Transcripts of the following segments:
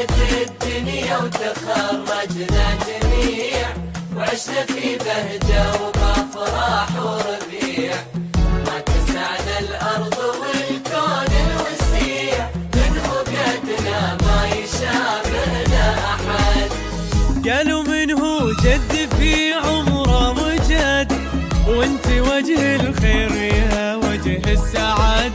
ضحكت الدنيا وتخرجنا جميع، وعشنا في بهجة وبأفراح وربيع، ما تسعنا الأرض والكون الوسيع، من وقتنا ما يشابهنا أحد. قالوا من هو جد في عمره وجد، وانت وجه الخير يا وجه السعد،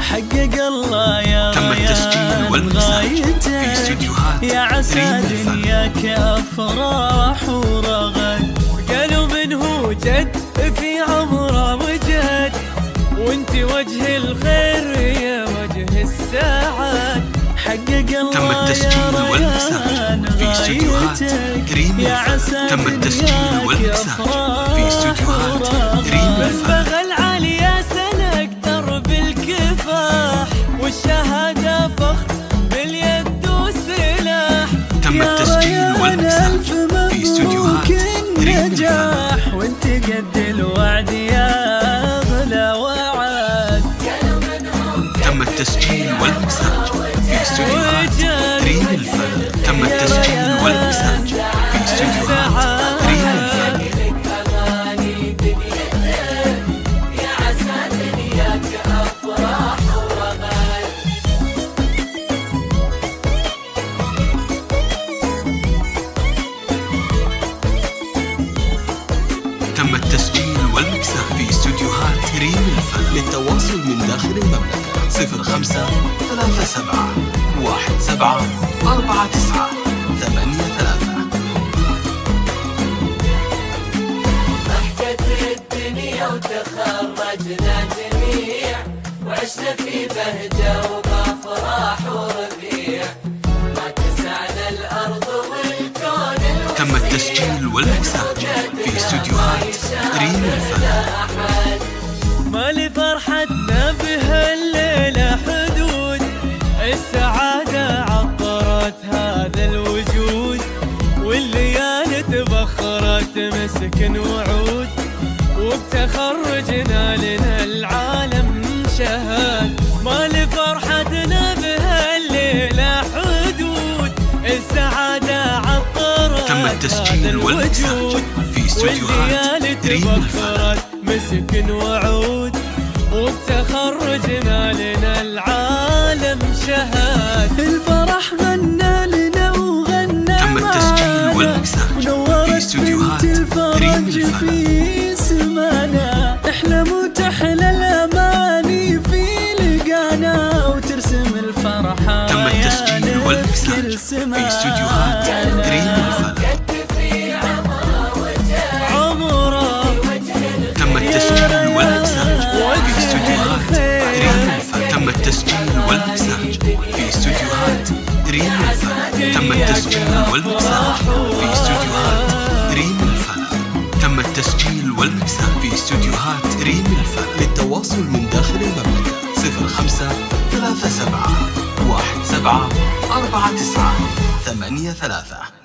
حقق الله يا ريان غايتك، يا عسى دنياك أفراح ورغد. قالوا من هو جد في عمره وجد، وانت وجه الخير يا وجه السعد، حقق الله يا ريان غايتك، يا عسى دنياك أفراح ورغد. بغل علي يا سلك درب الكفاح، والشهادة فخر باليد وسلاح، تم التسجيل والمكساج في استوديوهات ريم نجاح، وانت قد الوعد يا اغلى وعد. تم التسجيل والمكساج في استوديوهات ريم الفن. تم التسجيل والمكساج في استوديوهات ريم الفن. تم التسجيل والمكساج في استوديوهات ريم الفن. للتواصل من داخل المملكة 05 37 17 49 83. ضحكت الدنيا وتخرجنا جميع، وعشنا في بهجة وبأفراح وربيع، ما تسعنا الأرض والكون الوسيع. تم التسجيل والمكساج في استوديوهات ريم الفن. ما لفرحتنا بهالليلة حدود، السعادة عطرت هذا الوجود، والليالي تبخرت مسكن وعود، وبتخرجنا لنا العالم شهاد. ما لفرحتنا بهالليلة حدود، السعادة عطرت تم التسجيل والمكساج في استوديوهات ريم الفن. مسكن وعود، وبتخرجنا لنا العالم شهاد. الفرح غنى لنا وغنى تم التسجيل والمكساج في استوديوهات ريم الفن. في سمانا احلم وتحلى الاماني في لقانا، وترسم الفرحة. تم التسجيل والمكساج في استوديوهات ريم الفن. تم التسجيل والمكساج في استوديوهات ريم الفن. تم التسجيل والمكساج في استوديوهات ريم الفن. تم التسجيل والمكساج في استوديوهات ريم الفن. تم التسجيل والمكساج في استوديوهات ريم الفن. للتواصل من داخل المملكة 05 37 17 49 83.